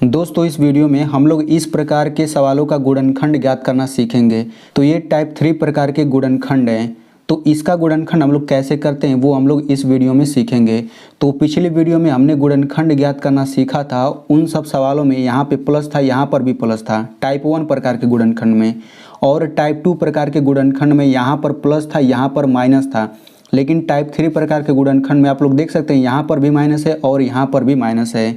दोस्तों इस वीडियो में हम लोग इस प्रकार के सवालों का गुणनखंड ज्ञात करना सीखेंगे। तो ये टाइप 3 प्रकार के गुणनखंड हैं। तो इसका गुणनखंड हम लोग कैसे करते हैं वो हम लोग इस वीडियो में सीखेंगे। तो पिछली वीडियो में हमने गुणनखंड ज्ञात करना सीखा था। उन सब सवालों में यहाँ पे प्लस था, यहाँ पर भी प्लस था टाइप 1 प्रकार के गुणनखंड में, और टाइप 2 प्रकार के गुणनखंड में यहाँ पर प्लस था, यहाँ पर माइनस था। लेकिन टाइप 3 प्रकार के गुणनखंड में आप लोग देख सकते हैं यहाँ पर भी माइनस है और यहाँ पर भी माइनस है।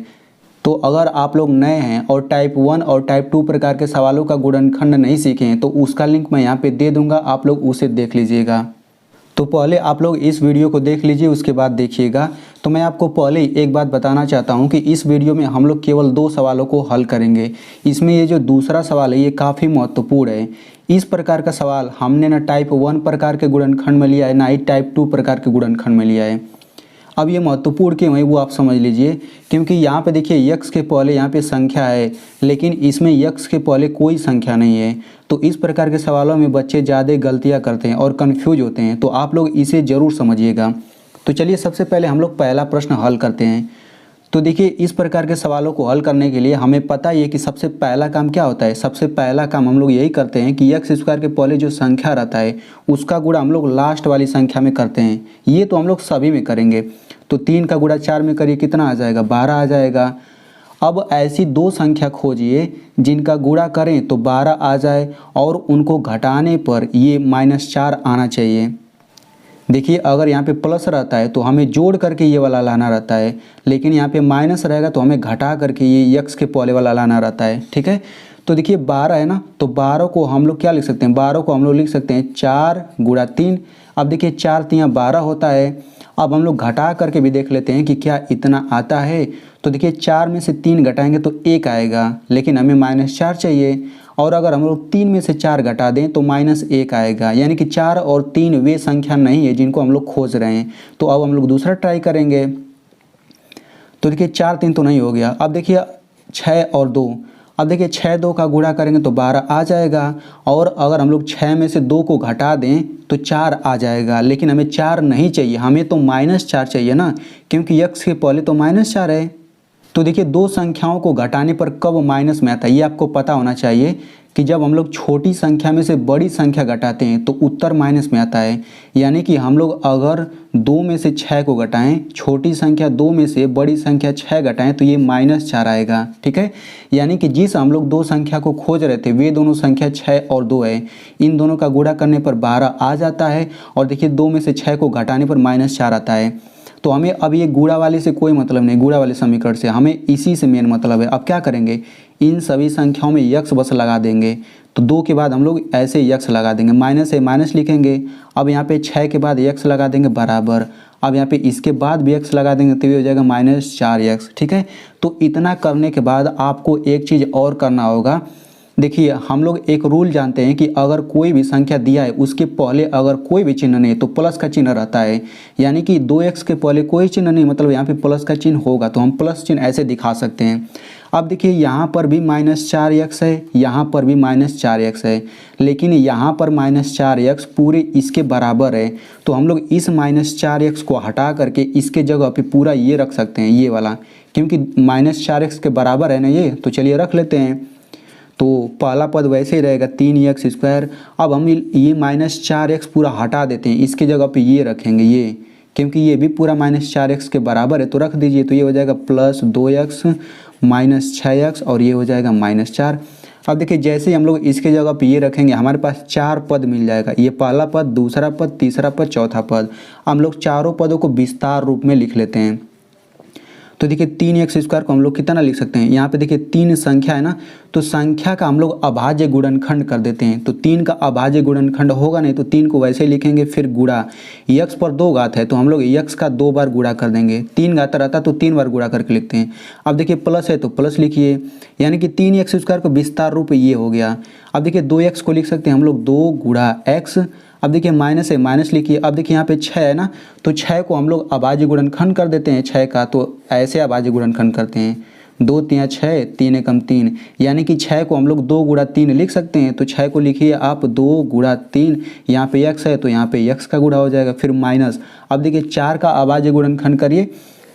तो अगर आप लोग नए हैं और टाइप 1 और टाइप 2 प्रकार के सवालों का गुणनखंड नहीं सीखे हैं तो उसका लिंक मैं यहाँ पे दे दूंगा, आप लोग उसे देख लीजिएगा। तो पहले आप लोग इस वीडियो को देख लीजिए, उसके बाद देखिएगा। तो मैं आपको पहले ही एक बात बताना चाहता हूँ कि इस वीडियो में हम लोग केवल 2 सवालों को हल करेंगे। इसमें ये जो दूसरा सवाल है ये काफ़ी महत्वपूर्ण है। इस प्रकार का सवाल हमने ना टाइप 1 प्रकार के गुणनखंड में लिया है, ना ही टाइप 2 प्रकार के गुणनखंड में लिया है। अब ये महत्वपूर्ण क्यों है वो आप समझ लीजिए, क्योंकि यहाँ पे देखिए यक्स के पहले यहाँ पे संख्या है, लेकिन इसमें यक्स के पहले कोई संख्या नहीं है। तो इस प्रकार के सवालों में बच्चे ज़्यादा गलतियाँ करते हैं और कन्फ्यूज होते हैं। तो आप लोग इसे ज़रूर समझिएगा। तो चलिए सबसे पहले हम लोग पहला प्रश्न हल करते हैं। तो देखिए इस प्रकार के सवालों को हल करने के लिए हमें पता ही है कि सबसे पहला काम क्या होता है। सबसे पहला काम हम लोग यही करते हैं कि एक्स स्क्वायर के पहले जो संख्या रहता है उसका गुणा हम लोग लास्ट वाली संख्या में करते हैं। ये तो हम लोग सभी में करेंगे। तो 3 का गुणा 4 में करिए, कितना आ जाएगा, 12 आ जाएगा। अब ऐसी 2 संख्या खोजिए जिनका गुणा करें तो 12 आ जाए और उनको घटाने पर ये -4 आना चाहिए। देखिए अगर यहाँ पे प्लस रहता है तो हमें जोड़ करके ये वाला लाना रहता है, लेकिन यहाँ पे माइनस रहेगा तो हमें घटा करके ये यक्स के पहले वाला लाना रहता है। ठीक है, तो देखिए 12 है ना, तो 12 को हम लोग क्या लिख सकते हैं, 12 को हम लोग लिख सकते हैं 4 गुणा 3। अब देखिए 4 3 12 होता है। अब हम लोग घटा करके भी देख लेते हैं कि क्या इतना आता है। तो देखिए 4 में से 3 घटाएंगे तो 1 आएगा, लेकिन हमें -4 चाहिए। और अगर हम लोग 3 में से 4 घटा दें तो -1 आएगा, यानी कि 4 और 3 वे संख्या नहीं है जिनको हम लोग खोज रहे हैं। तो अब हम लोग दूसरा ट्राई करेंगे। तो देखिए 4 3 तो नहीं हो गया। अब देखिए 6 और 2, अब देखिए 6 2 का गुणा करेंगे तो 12 आ जाएगा। और अगर हम लोग 6 में से 2 को घटा दें तो 4 आ जाएगा, लेकिन हमें 4 नहीं चाहिए, हमें तो -4 चाहिए ना, क्योंकि यक्स के पहले तो -4 है। तो देखिए 2 संख्याओं को घटाने पर कब माइनस में आता है ये आपको पता होना चाहिए कि जब हम लोग छोटी संख्या में से बड़ी संख्या घटाते हैं तो उत्तर माइनस में आता है। यानी कि हम लोग अगर 2 में से 6 को घटाएं, छोटी संख्या 2 में से बड़ी संख्या 6 घटाएं तो ये -4 आएगा। ठीक है, यानी कि जिस हम लोग 2 संख्या को खोज रहे थे वे दोनों संख्या 6 और 2 है। इन दोनों का गुणा करने पर 12 आ जाता है, और देखिए 2 में से 6 को घटाने पर -4 आता है। तो हमें अब ये गुणा वाले से कोई मतलब नहीं, गुणा वाले समीकरण से हमें इसी से मेन मतलब है। अब क्या करेंगे, इन सभी संख्याओं में यक्स बस लगा देंगे। तो 2 के बाद हम लोग ऐसे यक्स लगा देंगे, माइनस है माइनस लिखेंगे। अब यहाँ पे 6 के बाद यक्स लगा देंगे बराबर। अब यहाँ पे इसके बाद भी यक्स लगा देंगे तो ये हो जाएगा -4 ठीक है। तो इतना करने के बाद आपको एक चीज़ और करना होगा। देखिए हम लोग एक रूल जानते हैं कि अगर कोई भी संख्या दिया है उसके पहले अगर कोई भी चिन्ह नहीं तो प्लस का चिन्ह रहता है। यानी कि 2x के पहले कोई चिन्ह नहीं, मतलब यहाँ पे प्लस का चिन्ह होगा, तो हम प्लस चिन्ह ऐसे दिखा सकते हैं। अब देखिए यहाँ पर भी -4x है, यहाँ पर भी -4x है, लेकिन यहाँ पर -4x पूरे इसके बराबर है। तो हम लोग इस -4x को हटा करके इसके जगह पे पूरा ये रख सकते हैं, ये वाला, क्योंकि -4x के बराबर है ना ये। तो चलिए रख लेते हैं। तो पहला पद वैसे ही रहेगा 3x²। अब हम ये -4x पूरा हटा देते हैं, इसके जगह पे ये रखेंगे ये, क्योंकि ये भी पूरा -4x के बराबर है। तो रख दीजिए, तो ये हो जाएगा +2x -6x और ये हो जाएगा -4। अब देखिए जैसे ही हम लोग इसके जगह पे ये रखेंगे हमारे पास 4 पद मिल जाएगा। ये पहला पद, दूसरा पद, तीसरा पद, चौथा पद। हम लोग चारों पदों को विस्तार रूप में लिख लेते हैं। तो देखिए 3x² को हम लोग कितना लिख सकते हैं, यहाँ पे देखिए 3 संख्या है ना, तो संख्या का हम लोग अभाज्य गुणनखंड कर देते हैं। तो 3 का अभाज्य गुणनखंड होगा नहीं, तो 3 को वैसे ही लिखेंगे। फिर गुणा, यक्स पर 2 घात है तो हम लोग यक्स का 2 बार गुणा कर देंगे। 3 घात रहता तो 3 बार गुणा करके लिखते हैं। अब देखिए प्लस है तो प्लस लिखिए, यानी कि 3x² को विस्तार रूप ये हो गया। अब देखिए 2x को लिख सकते हैं हम लोग 2 गुणा x। अब देखिए माइनस है माइनस लिखिए। अब देखिए यहाँ पे 6 है ना, तो 6 को हम लोग अभाज्य गुणनखंड कर देते हैं 6 का। तो ऐसे अभाज्य गुणनखंड करते हैं, 2 3 6, 3 एकम 3, यानी कि 6 को हम लोग 2 गुणा 3 लिख सकते हैं। तो 6 को लिखिए आप 2 गुणा 3, यहाँ पे x है तो यहाँ पे x का गुणा हो जाएगा, फिर माइनस। अब देखिए 4 का अभाज्य गुणनखंड करिए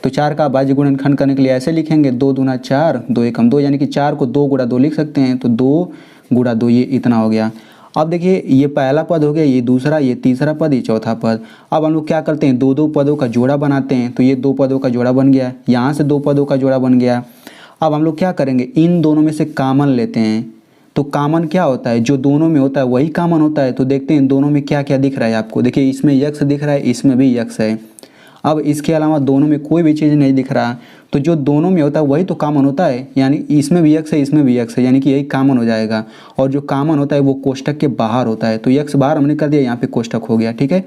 तो 4 का अभाज्य गुणनखंड करने के लिए ऐसे लिखेंगे 2 दूना 4, 2 एकम 2, यानी कि 4 को 2 गुणा 2 लिख सकते हैं। तो 2 गुणा 2 ये इतना हो गया। अब देखिए ये पहला पद हो गया, ये दूसरा, ये तीसरा पद, ये चौथा पद। अब हम लोग क्या करते हैं, 2 पदों का जोड़ा बनाते हैं। तो ये 2 पदों का जोड़ा बन गया, यहाँ से 2 पदों का जोड़ा बन गया। अब हम लोग क्या करेंगे, इन दोनों में से कॉमन लेते हैं। तो कॉमन क्या होता है, जो दोनों में होता है वही कॉमन होता है। तो देखते हैं दोनों में क्या क्या दिख रहा है आपको। देखिए इसमें यक्स दिख रहा है, इसमें भी यक्स है। अब इसके अलावा दोनों में कोई भी चीज़ नहीं दिख रहा, तो जो दोनों में होता है वही तो कॉमन होता है, यानी इसमें भी यक्स है, इसमें भी यक्स है, यानी कि यही कॉमन हो जाएगा। और जो कॉमन होता है वो कोष्टक के बाहर होता है। तो यक्स बाहर हमने कर दिया, यहाँ पे कोष्टक हो गया। ठीक है,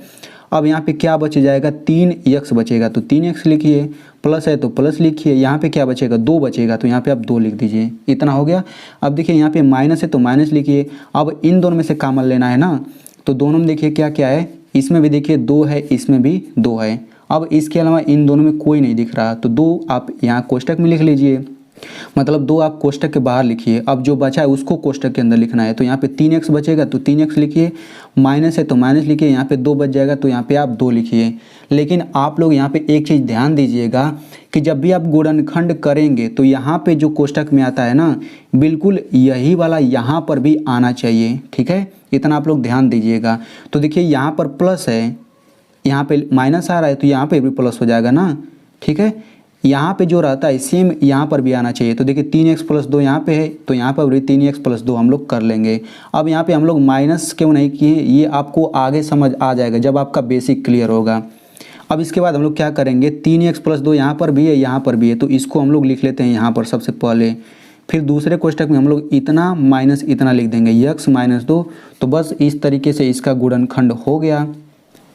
अब यहाँ पे क्या बच जाएगा, 3 यक्स बचेगा। तो 3 यक्स लिखिए, प्लस है तो प्लस लिखिए। यहाँ पे क्या बचेगा, 2 बचेगा, तो यहाँ पे आप 2 लिख दीजिए, इतना हो गया। अब देखिए यहाँ पे माइनस है तो माइनस लिखिए। अब इन दोनों में से कॉमन लेना है ना, तो दोनों में देखिए क्या क्या है, इसमें भी देखिए 2 है, इसमें भी 2 है। अब इसके अलावा इन दोनों में कोई नहीं दिख रहा, तो 2 आप यहाँ कोष्टक में लिख लीजिए, मतलब 2 आप कोष्टक के बाहर लिखिए। अब जो बचा है उसको कोष्टक के अंदर लिखना है। तो यहाँ पे 3x बचेगा, तो 3x लिखिए। माइनस है तो माइनस लिखिए, यहाँ पे 2 बच जाएगा, तो यहाँ पे आप 2 लिखिए। लेकिन आप लोग यहाँ पे एक चीज़ ध्यान दीजिएगा कि जब भी आप गुणनखंड करेंगे तो यहाँ पे जो कोष्टक में आता है ना, बिल्कुल यही वाला यहाँ पर भी आना चाहिए। ठीक है, इतना आप लोग ध्यान दीजिएगा। तो देखिए यहाँ पर प्लस है, यहाँ पे माइनस आ रहा है, तो यहाँ पे भी प्लस हो जाएगा ना। ठीक है, यहाँ पे जो रहता है सेम यहाँ पर भी आना चाहिए। तो देखिए 3x प्लस 2 यहाँ पे है, तो यहाँ पर भी 3x प्लस 2 हम लोग कर लेंगे। अब यहाँ पे हम लोग माइनस क्यों नहीं किए, ये आपको आगे समझ आ जाएगा जब आपका बेसिक क्लियर होगा। अब इसके बाद हम लोग क्या करेंगे, 3x प्लस 2 यहाँ पर भी है, यहाँ पर भी है, तो इसको हम लोग लिख लेते हैं यहाँ पर सबसे पहले। फिर दूसरे कोष्टक में हम लोग इतना माइनस इतना लिख देंगे, यक्स माइनस 2। तो बस इस तरीके से इसका गुणनखंड हो गया।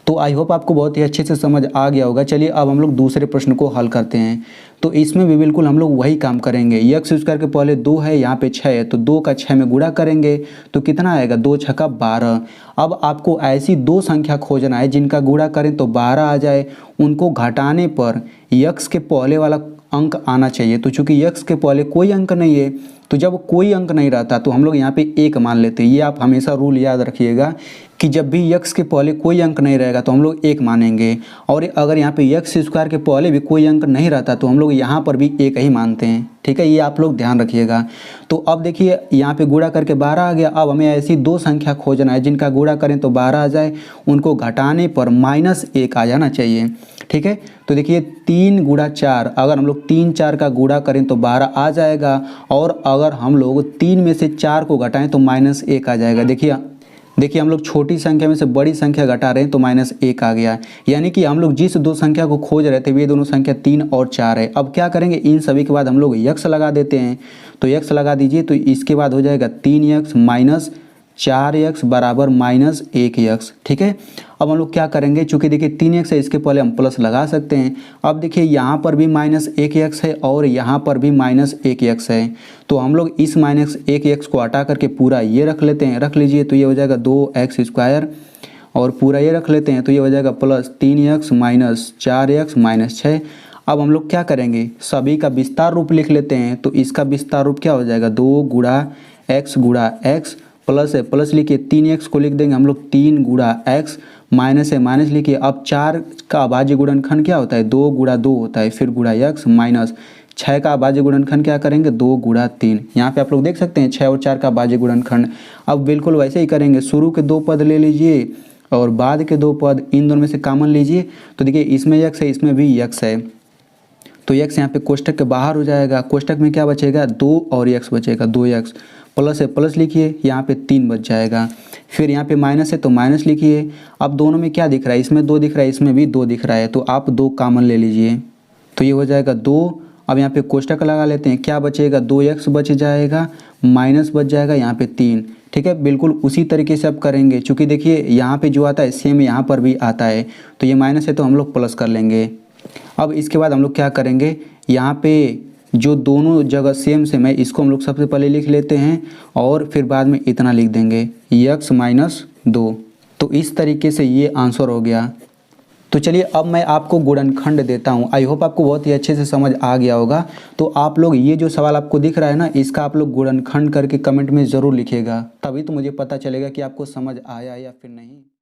तो आई होप आपको बहुत ही अच्छे से समझ आ गया होगा। चलिए अब हम लोग दूसरे प्रश्न को हल करते हैं। तो इसमें भी बिल्कुल हम लोग वही काम करेंगे। यक्स स्क्वायर के पहले 2 है, यहाँ पे 6 है, तो 2 का 6 में गुणा करेंगे तो कितना आएगा, 2 6 का 12। अब आपको ऐसी 2 संख्या खोजना है जिनका गुणा करें तो 12 आ जाए। उनको घटाने पर यक्स के पहले वाला अंक आना चाहिए। तो चूंकि यक्स के पहले कोई अंक नहीं है, तो जब कोई अंक नहीं रहता तो हम लोग यहाँ पे 1 मान लेते हैं। ये आप हमेशा रूल याद रखिएगा कि जब भी यक्स के पहले कोई अंक नहीं रहेगा तो हम लोग 1 मानेंगे। और अगर यहाँ पे यक्स स्क्वायर के पहले भी कोई अंक नहीं रहता तो हम लोग यहाँ पर भी 1 ही मानते हैं। ठीक है, ये आप लोग ध्यान रखिएगा। तो अब देखिए यहाँ पे गुणा करके 12 आ गया। अब हमें ऐसी 2 संख्या खोजना है जिनका गुणा करें तो 12 आ जाए, उनको घटाने पर -1 आ जाना चाहिए। ठीक है, तो देखिए 3 गुणा 4, अगर हम लोग 3 4 का गुणा करें तो 12 आ जाएगा। और अगर हम लोग 3 में से 4 को घटाएं तो -1 आ जाएगा। देखिए हम लोग छोटी संख्या में से बड़ी संख्या घटा रहे हैं तो -1 आ गया। यानी कि हम लोग जिस 2 संख्या को खोज रहे थे वे दोनों संख्या 3 और 4 है। अब क्या करेंगे, इन सभी के बाद हम लोग यक्स लगा देते हैं। तो यक्स लगा दीजिए, तो इसके बाद हो जाएगा 3x माइनस 4x बराबर -1x। ठीक है, अब हम लोग क्या करेंगे, चूंकि देखिए 3x है, इसके पहले हम प्लस लगा सकते हैं। अब देखिए यहाँ पर भी -1x है और यहाँ पर भी -1x है, तो हम लोग इस -1x को हटा करके पूरा ये रख लेते हैं। रख लीजिए, तो ये हो जाएगा 2x स्क्वायर, और पूरा ये रख लेते हैं तो ये हो जाएगा plus 3x minus 4x minus 6। अब हम लोग क्या करेंगे, सभी का विस्तार रूप लिख लेते हैं। तो इसका विस्तार रूप क्या हो जाएगा, 2 गुणा x प्लस है प्लस लिखिए, 3x को लिख देंगे हम लोग 3 गुणा x, माइनस है माइनस लिखिए। अब 4 का अभाज्य गुणनखंड क्या होता है, 2 गुणा 2 होता है, फिर गुणा x माइनस 6 का अभाज्य गुणनखंड क्या करेंगे, 2 गुणा 3। यहाँ पे आप लोग देख सकते हैं 6 और 4 का अभाज्य गुणनखंड। अब बिल्कुल वैसे ही करेंगे, शुरू के 2 पद ले लीजिए और बाद के 2 पद, इन दोनों में से कॉमन लीजिए। तो देखिए इसमें x है, इसमें भी x है, तो x यहाँ पे कोष्टक के बाहर हो जाएगा। कोष्टक में क्या बचेगा, 2 और x बचेगा, 2x प्लस है प्लस लिखिए, यहाँ पे 3 बच जाएगा। फिर यहाँ पे माइनस है तो माइनस लिखिए। अब दोनों में क्या दिख रहा है, इसमें 2 दिख रहा है, इसमें भी 2 दिख रहा है, तो आप 2 कॉमन ले लीजिए, तो ये हो जाएगा 2। अब यहाँ पे कोष्टक लगा लेते हैं, क्या बचेगा, 2x बच जाएगा, माइनस बच जाएगा यहाँ पे 3। ठीक है, बिल्कुल उसी तरीके से आप करेंगे। चूँकि देखिए यहाँ पे जो आता है सेम यहाँ पर भी आता है, तो ये माइनस है तो हम लोग प्लस कर लेंगे। अब इसके बाद हम लोग क्या करेंगे, यहाँ पे जो दोनों जगह सेम है, इसको हम लोग सबसे पहले लिख लेते हैं और फिर बाद में इतना लिख देंगे, x माइनस 2। तो इस तरीके से ये आंसर हो गया। तो चलिए अब मैं आपको गुणनखंड देता हूँ। आई होप आपको बहुत ही अच्छे से समझ आ गया होगा। तो आप लोग ये जो सवाल आपको दिख रहा है ना, इसका आप लोग गुणनखंड करके कमेंट में ज़रूर लिखिएगा, तभी तो मुझे पता चलेगा कि आपको समझ आया या फिर नहीं।